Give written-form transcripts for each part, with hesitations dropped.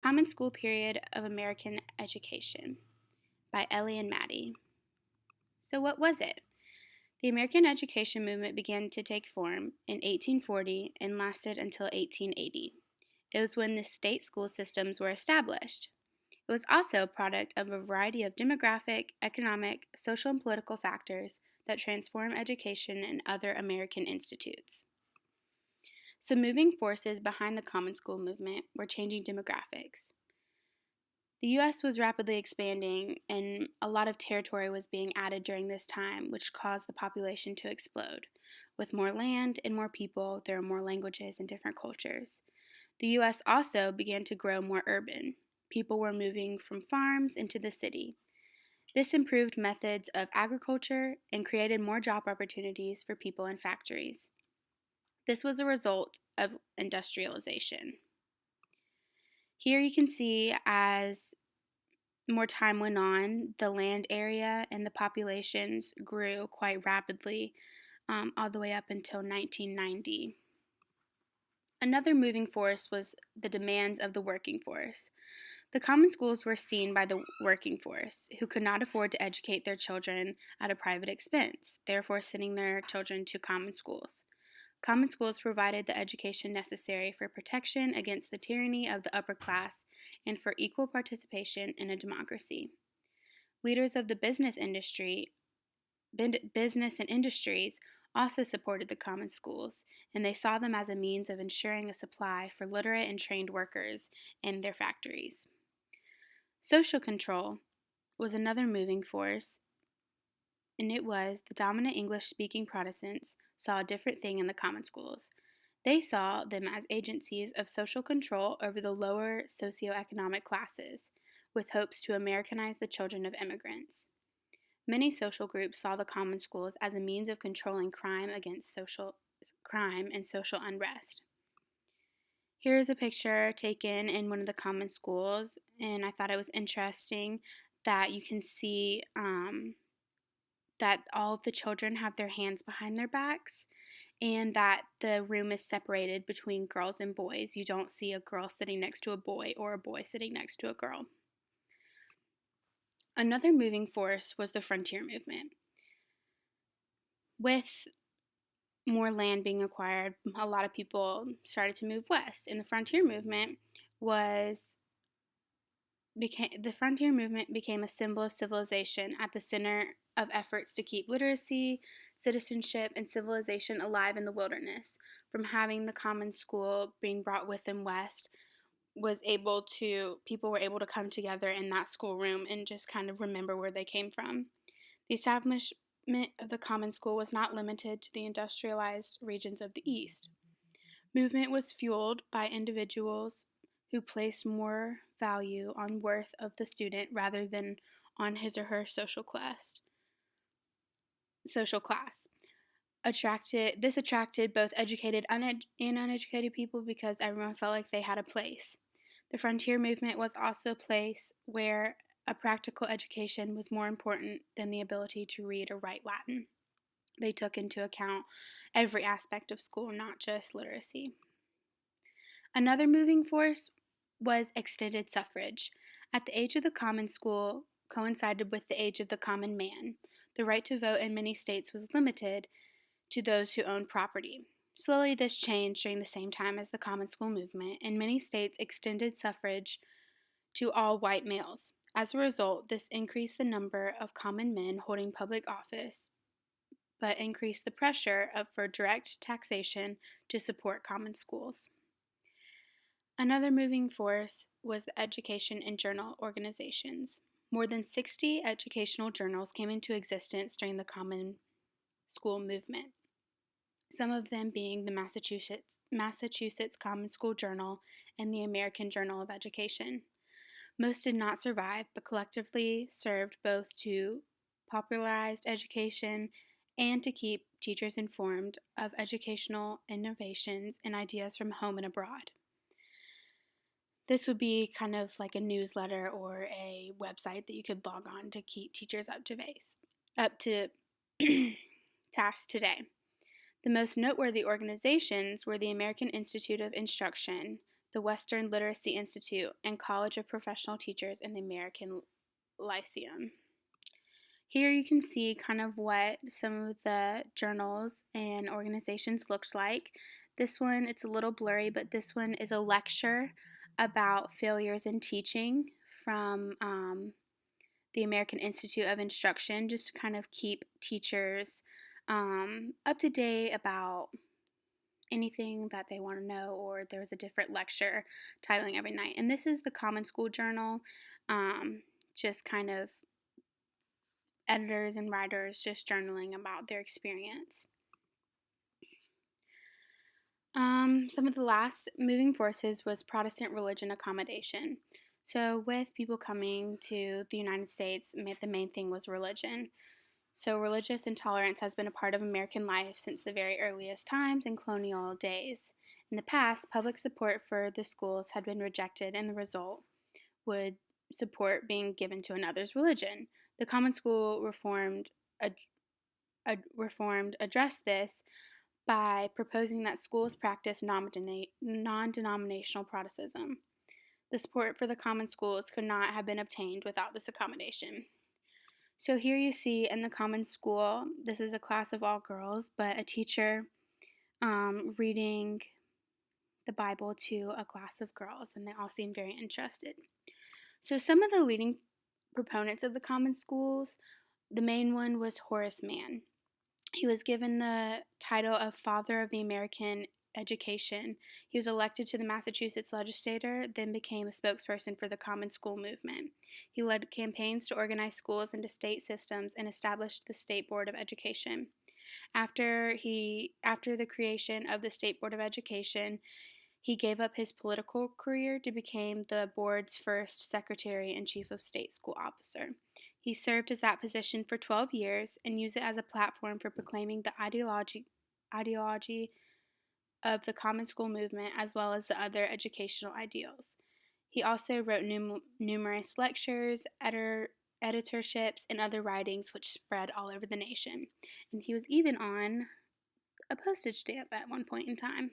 Common School Period of American Education by Ellie and Maddie. So, what was it? The American education movement began to take form in 1840 and lasted until 1880. It was when the state school systems were established. It was also a product of a variety of demographic, economic, social, and political factors that transformed education and other American institutes. Some moving forces behind the Common School movement were changing demographics. The U.S. was rapidly expanding, and a lot of territory was being added during this time, which caused the population to explode. With more land and more people, there are more languages and different cultures. The U.S. also began to grow more urban. People were moving from farms into the city. This improved methods of agriculture and created more job opportunities for people in factories. This was a result of industrialization. Here you can see as more time went on, the land area and the populations grew quite rapidly all the way up until 1990. Another moving force was the demands of the working force. The common schools were seen by the working force, who could not afford to educate their children at a private expense, therefore sending their children to common schools. Common schools provided the education necessary for protection against the tyranny of the upper class and for equal participation in a democracy. Leaders of the business and industries also supported the common schools, and they saw them as a means of ensuring a supply for literate and trained workers in their factories. Social control was another moving force, and it was the dominant English-speaking Protestants saw a different thing in the common schools. They saw them as agencies of social control over the lower socioeconomic classes, with hopes to Americanize the children of immigrants. Many social groups saw the common schools as a means of controlling crime and social unrest. Here is a picture taken in one of the common schools, and I thought it was interesting that you can see that all of the children have their hands behind their backs and that the room is separated between girls and boys. You don't see a girl sitting next to a boy or a boy sitting next to a girl. Another moving force was the frontier movement. With more land being acquired, a lot of people started to move west, and the frontier movement became a symbol of civilization at the center of efforts to keep literacy, citizenship, and civilization alive in the wilderness. From having the common school being brought with them west, people were able to come together in that schoolroom and just kind of remember where they came from. The establishment of the common school was not limited to the industrialized regions of the East. Movement was fueled by individuals who placed more value on worth of the student rather than on his or her social class. This attracted both educated and uneducated people because everyone felt like they had a place. The frontier movement was also a place where a practical education was more important than the ability to read or write Latin. They took into account every aspect of school, not just literacy. Another moving force was extended suffrage. At the age of the common school coincided with the age of the common man. The right to vote in many states was limited to those who owned property. Slowly, this changed during the same time as the common school movement, and many states extended suffrage to all white males. As a result, this increased the number of common men holding public office, but increased the pressure for direct taxation to support common schools. Another moving force was the education and journal organizations. More than 60 educational journals came into existence during the common school movement, some of them being the Massachusetts Common School Journal and the American Journal of Education. Most did not survive, but collectively served both to popularize education and to keep teachers informed of educational innovations and ideas from home and abroad. This would be kind of like a newsletter or a website that you could log on to keep teachers up to task today. The most noteworthy organizations were the American Institute of Instruction, the Western Literacy Institute, and College of Professional Teachers in the American Lyceum. Here you can see kind of what some of the journals and organizations looked like. This one, it's a little blurry, but this one is a lecture about failures in teaching from the American Institute of Instruction, just to kind of keep teachers up to date about anything that they want to know, or there was a different lecture titling every night. And this is the Common School Journal, just kind of editors and writers just journaling about their experience. Some of the last moving forces was Protestant religion accommodation. So with people coming to the United States, the main thing was religion. So religious intolerance has been a part of American life since the very earliest times in colonial days. In the past, public support for the schools had been rejected, and the result would support being given to another's religion. The Common School Reformed addressed this by proposing that schools practice non-denominational Protestantism. The support for the common schools could not have been obtained without this accommodation. So here you see in the common school, this is a class of all girls, but a teacher reading the Bible to a class of girls, and they all seem very interested. So some of the leading proponents of the common schools, the main one was Horace Mann. He was given the title of Father of the American Education. He was elected to the Massachusetts legislature, then became a spokesperson for the Common School movement. He led campaigns to organize schools into state systems and established the State Board of Education. After the creation of the State Board of Education, he gave up his political career to become the board's first secretary and chief of state school officer. He served as that position for 12 years and used it as a platform for proclaiming the ideology of the common school movement as well as the other educational ideals. He also wrote numerous lectures, editorships, and other writings which spread all over the nation. And he was even on a postage stamp at one point in time.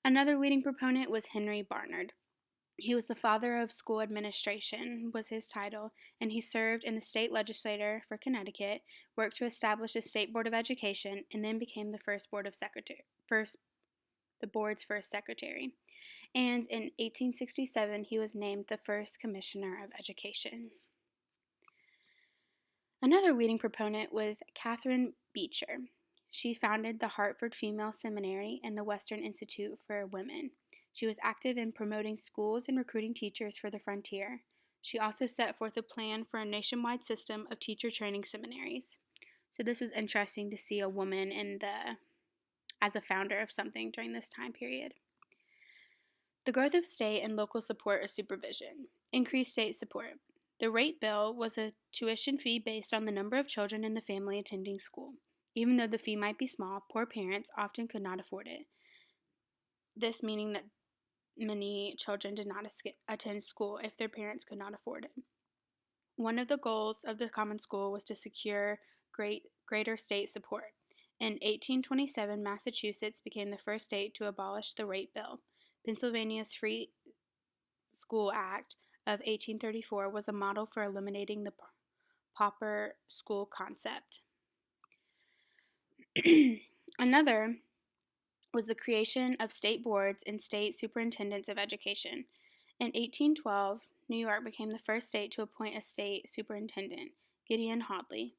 Another leading proponent was Henry Barnard. He was the father of school administration, was his title, and he served in the state legislature for Connecticut, worked to establish a state board of education, and then became the board's first secretary. And in 1867, he was named the first commissioner of education. Another leading proponent was Catherine Beecher. She founded the Hartford Female Seminary and the Western Institute for Women. She was active in promoting schools and recruiting teachers for the frontier. She also set forth a plan for a nationwide system of teacher training seminaries. So this is interesting to see a woman as a founder of something during this time period. The growth of state and local support or supervision. Increased state support. The rate bill was a tuition fee based on the number of children in the family attending school. Even though the fee might be small, poor parents often could not afford it. This meaning that many children did not attend school if their parents could not afford it. One of the goals of the Common School was to secure greater state support. In 1827, Massachusetts became the first state to abolish the rate bill. Pennsylvania's Free School Act of 1834 was a model for eliminating the pauper school concept. Another was the creation of state boards and state superintendents of education. In 1812, New York became the first state to appoint a state superintendent, Gideon Hodley.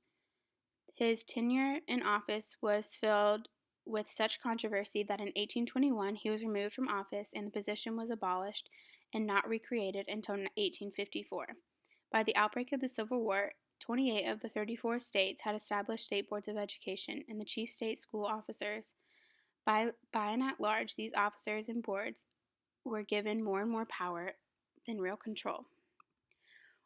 His tenure in office was filled with such controversy that in 1821 he was removed from office and the position was abolished and not recreated until 1854. By the outbreak of the Civil War, 28 of the 34 states had established state boards of education, and the chief state school officers, by and at large, these officers and boards were given more and more power than real control.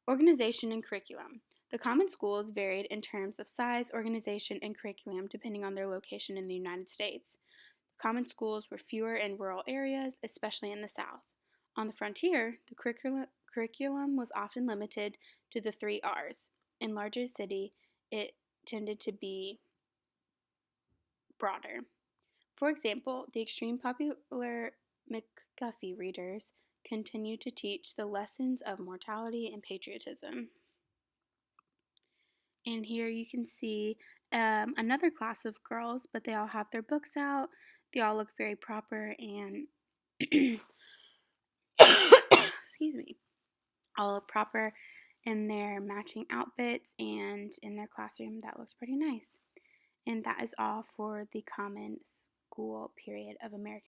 Organization and curriculum. The common schools varied in terms of size, organization, and curriculum depending on their location in the United States. Common schools were fewer in rural areas, especially in the South. On the frontier, the curriculum was often limited to the 3 R's. In larger cities, it tended to be broader. For example, the extreme popularity McGuffey readers continue to teach the lessons of mortality and patriotism. And here you can see another class of girls, but they all have their books out. They all look very proper and, excuse me, all look proper in their matching outfits and in their classroom. That looks pretty nice. And that is all for the Common School period of American